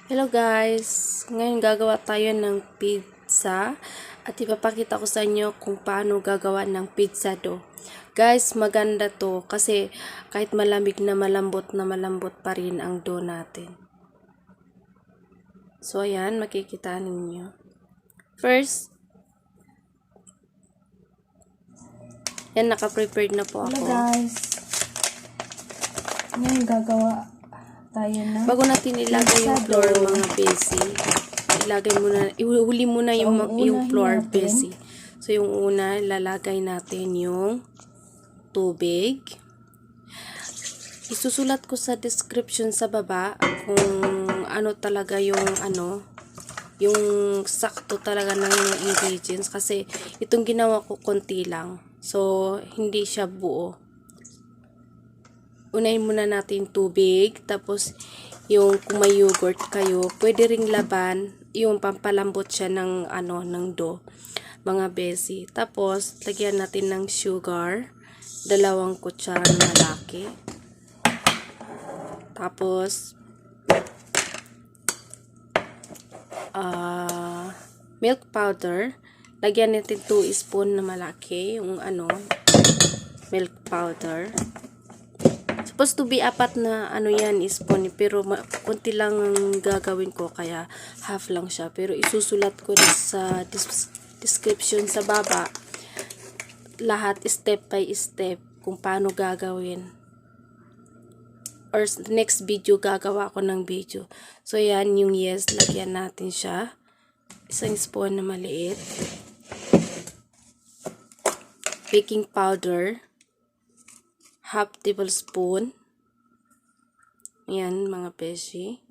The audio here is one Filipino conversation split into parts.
Hello guys! Ngayon gagawa tayo ng pizza at ipapakita ko sa inyo kung paano gagawa ng pizza dough. Guys, maganda to kasi kahit malamig na malambot pa rin ang dough natin. So ayan, makikita ninyo. First, yan, naka-prepared na po ako. Hello guys! Ngayon gagawa tayo na. Bago natin ilagay yung flour, mga besi, ihuli muna yung flour, besi. So yung una, ilalagay natin yung tubig. Isusulat ko sa description sa baba kung ano talaga yung yung sakto talaga ng ingredients kasi itong ginawa ko konti lang. So hindi siya buo. Unahin muna natin tubig, tapos yung kung may yogurt kayo, pwede ring laban, yung pampalambot siya ng ng dough, mga besi. Tapos lagyan natin ng sugar, 2 kutsara na malaki. Tapos milk powder, lagyan natin 2 spoon na malaki yung milk powder. Supposed to be 4 na yan spoon, pero konti lang ang gagawin ko kaya half lang siya, pero isusulat ko sa description sa baba lahat step by step kung paano gagawin, or next video gagawa ko ng video. So yan yung yeast, lagyan natin siya 1 spoon na maliit. Baking powder 1/2 tablespoon. Yan mga beshi.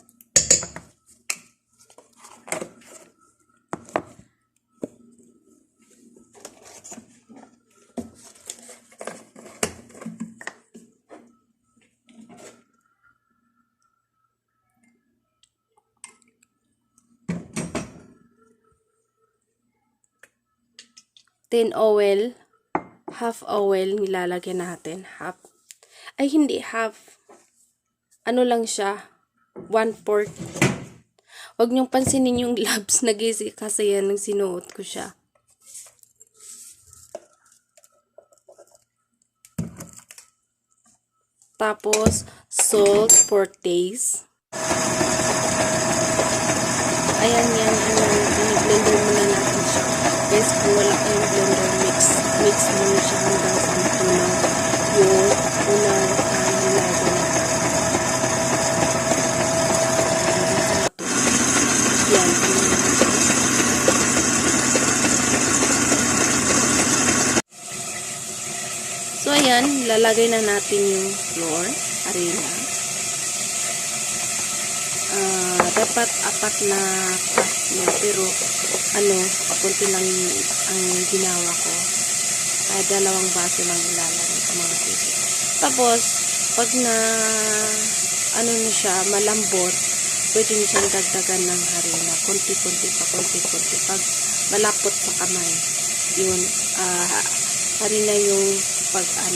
Tin oil, half oil nilalagyan natin, half. Ay, hindi half. Ano lang siya, 1/4. Huwag niyong pansinin yung gloves na gisi kasi yan nang sinuot ko siya. Tapos, salt for taste. Ayan yan, blender muna natin siya. Guys, kung wala kayong blender, mix muna siya hanggang sa matunaw yung unang nilagay. Yan. So, ayan, lalagay na natin yung flour, arina. Dapat 4 na cup na, pero konti lang ang ginawa ko. Kaya 2 baso lang ilalagay ko, mga sisi. Tapos, pag na na siya, malambot, pwede nyo siyang dagdagan ng harina. Konti-konti pa, konti-konti. Pag malapot sa kamay, yun, harina yung pag sa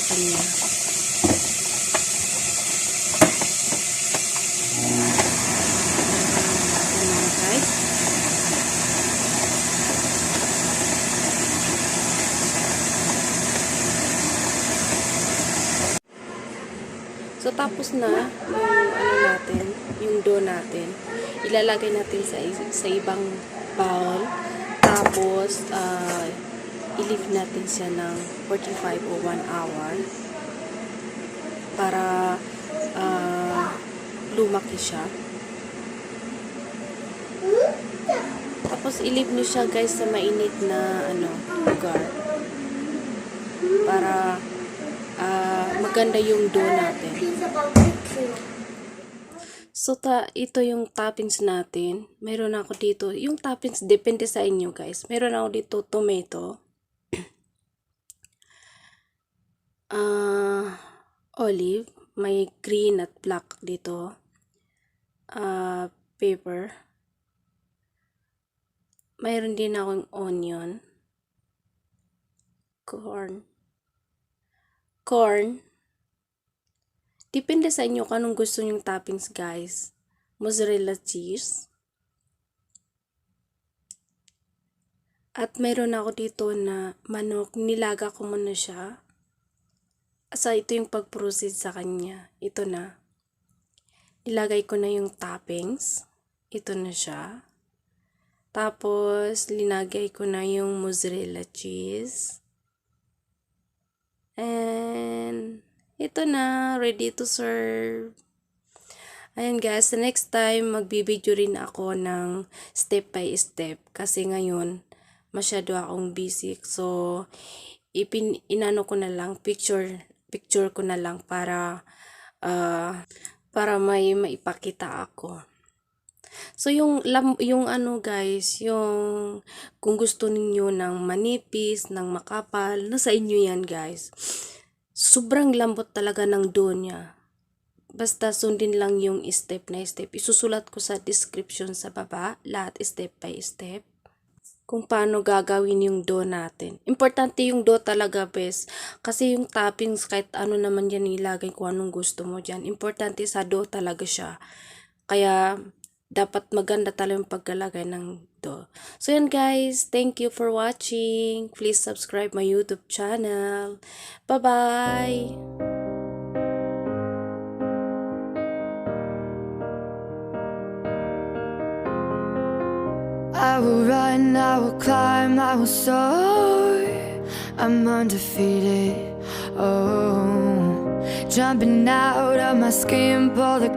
kanya. So, tapos na yung natin, yung dough natin. Ilalagay natin sa ibang bowl. Tapos, i-leave natin siya ng 45 o 1 hour para lumaki siya. Tapos, i-leave nyo siya guys sa mainit na rugar para maganda yung dough natin. So, ito yung toppings natin. Meron ako dito. Yung toppings, depende sa inyo guys. Meron ako dito tomato. Olive. May green at black dito. Pepper. Mayroon din akong onion. Corn. Depende sa inyo kung anong gusto nyong toppings, guys. Mozzarella cheese. At mayroon ako dito na manok. Nilaga ko muna siya. Asa ito yung pag-proceed sa kanya. Ito na. Ilagay ko na yung toppings. Ito na siya. Tapos, linagay ko na yung mozzarella cheese. And, ito na. Ready to serve. Ayan guys, the next time, magbibideo rin ako ng step by step. Kasi ngayon, masyado akong busy. So, inano ko na lang, picture ko na lang para may maipakita ako. So yung ano guys, yung kung gusto niyo ng manipis, ng makapal, nasa inyo yan guys. Sobrang lambot talaga ng dough niya. Basta sundin lang yung step na step. Isusulat ko sa description sa baba, lahat step by step. Kung paano gagawin yung dough natin. Importante yung dough talaga, bes. Kasi yung toppings, kahit ano naman yan ilagay kung anong gusto mo dyan. Importante sa dough talaga siya. Kaya, dapat maganda talaga yung pagkalagay ng dough. So yan guys, thank you for watching. Please subscribe my YouTube channel. Bye-bye! I will run, I will climb, I will soar. I'm undefeated. Oh, jumping out of my skin, pull the